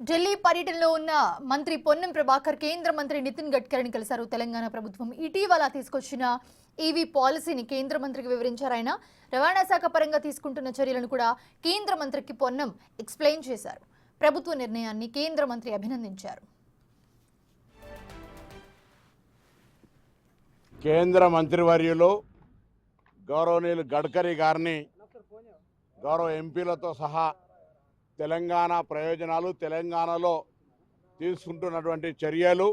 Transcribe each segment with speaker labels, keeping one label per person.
Speaker 1: ఢిల్లీ పర్యటనలో ఉన్న మంత్రి పొన్నం ప్రభాకర్ కేంద్ర మంత్రి నితిన్ గడ్కరీని కలిశారు. తెలంగాణ ప్రభుత్వం ఇటీవల తీసుకొచ్చిన ఈవీ పాలసీని కేంద్ర మంత్రికి వివరించారు. ఆయన రవాణా శాఖ పరంగా తీసుకుంటున్న చర్యలను కూడా కేంద్ర మంత్రికి పొన్నం ఎక్స్ప్లెయిన్ చేశారు. ప్రభుత్వ నిర్ణయాన్ని కేంద్ర మంత్రి అభినందించారు.
Speaker 2: కేంద్ర మంత్రివర్యులు గౌరవనీయులు గడ్కరీ గారిని గౌరవ ఎంపీలతో సహా తెలంగాణ ప్రయోజనాలు, తెలంగాణలో తీసుకుంటున్నటువంటి చర్యలు,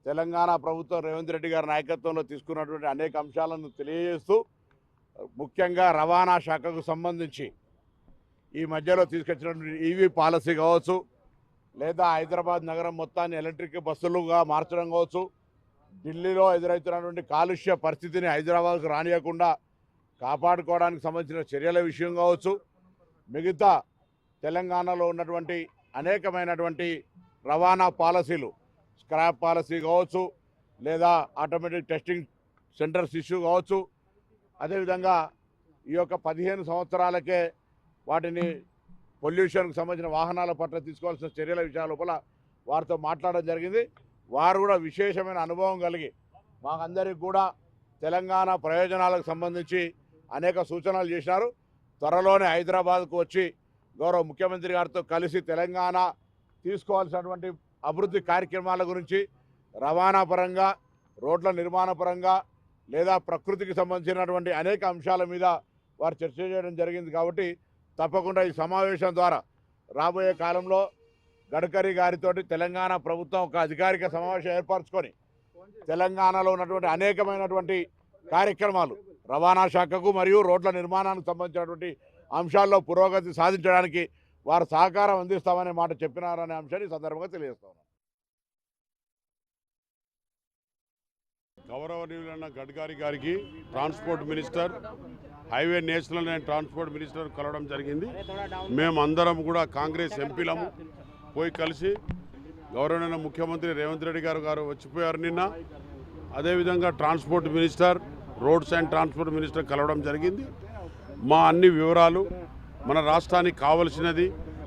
Speaker 2: తెలంగాణ ప్రభుత్వం రేవంత్ రెడ్డి గారి నాయకత్వంలో తీసుకున్నటువంటి అనేక అంశాలను తెలియజేస్తూ, ముఖ్యంగా రవాణా శాఖకు సంబంధించి ఈ మధ్యలో తీసుకొచ్చినటువంటి ఈవీ పాలసీ కావచ్చు, లేదా హైదరాబాద్ నగరం మొత్తాన్ని ఎలక్ట్రిక్ బస్సులుగా మార్చడం కావచ్చు, ఢిల్లీలో ఎదురవుతున్నటువంటి కాలుష్య పరిస్థితిని హైదరాబాద్కు రానియకుండా కాపాడుకోవడానికి సంబంధించిన చర్యల విషయం కావచ్చు, మిగతా తెలంగాణలో ఉన్నటువంటి అనేకమైనటువంటి రవాణా పాలసీలు, స్క్రాప్ పాలసీ కావచ్చు, లేదా ఆటోమేటిక్ టెస్టింగ్ సెంటర్స్ ఇష్యూ కావచ్చు, అదేవిధంగా ఈ యొక్క 15 సంవత్సరాలకే వాటిని పొల్యూషన్కు సంబంధించిన వాహనాల పట్ల తీసుకోవాల్సిన చర్యల విషయాల లోపల వారితో మాట్లాడడం జరిగింది. వారు కూడా విశేషమైన అనుభవం కలిగి మాకందరికి కూడా తెలంగాణ ప్రయోజనాలకు సంబంధించి అనేక సూచనలు చేసినారు. త్వరలోనే హైదరాబాద్కు వచ్చి గౌరవ ముఖ్యమంత్రి గారితో కలిసి తెలంగాణ తీసుకోవాల్సినటువంటి అభివృద్ధి కార్యక్రమాల గురించి రవాణా పరంగా, రోడ్ల నిర్మాణ పరంగా, లేదా ప్రకృతికి సంబంధించినటువంటి అనేక అంశాల మీద వారు చర్చ చేయడం జరిగింది. కాబట్టి తప్పకుండా ఈ సమావేశం ద్వారా రాబోయే కాలంలో గడ్కరీ గారితో తెలంగాణ ప్రభుత్వం ఒక అధికారిక సమావేశం ఏర్పరచుకొని తెలంగాణలో ఉన్నటువంటి అనేకమైనటువంటి కార్యక్రమాలు, రవాణా శాఖకు మరియు రోడ్ల నిర్మాణానికి సంబంధించినటువంటి అంశాల్లో పురోగతి సాధించడానికి వారు సహకారం అందిస్తామనే మాట చెప్పినారనే అంశాన్ని సందర్భంగా తెలియజేస్తాను.
Speaker 3: గౌరవనీయులైన గడ్కరీ గారికి transport minister, highway national and transport minister కలవడం జరిగింది. మేమందరం కూడా కాంగ్రెస్ ఎంపీలము పోయి కలిసి గౌరవనీయ ముఖ్యమంత్రి రేవంత్ రెడ్డి గారు వచ్చిపోయారు నిన్న. అదేవిధంగా transport minister, roads and transport minister కలవడం జరిగింది. మా అన్ని వివరాలు, మన రాష్ట్రానికి కావలసినది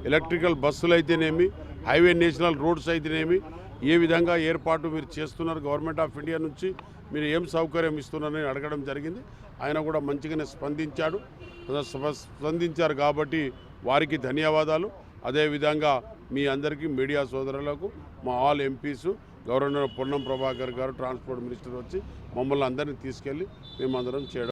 Speaker 3: ఎలక్ట్రికల్ బస్సులు అయితేనేమి, హైవే నేషనల్ రోడ్స్ అయితేనేమి, ఏ విధంగా ఏర్పాటు మీరు చేస్తున్నారు, గవర్నమెంట్ ఆఫ్ ఇండియా నుంచి మీరు ఏం సౌకర్యం ఇస్తున్నారని అడగడం జరిగింది. ఆయన కూడా మంచిగానే స్పందించారు కాబట్టి వారికి ధన్యవాదాలు. అదేవిధంగా మీ అందరికీ మీడియా సోదరులకు, మా ఆల్ ఎంపీసు, గవర్నర్ పొన్నం ప్రభాకర్ గారు ట్రాన్స్పోర్ట్ మినిస్టర్ వచ్చి మమ్మల్ని అందరినీ తీసుకెళ్ళి మేమందరం చేయడం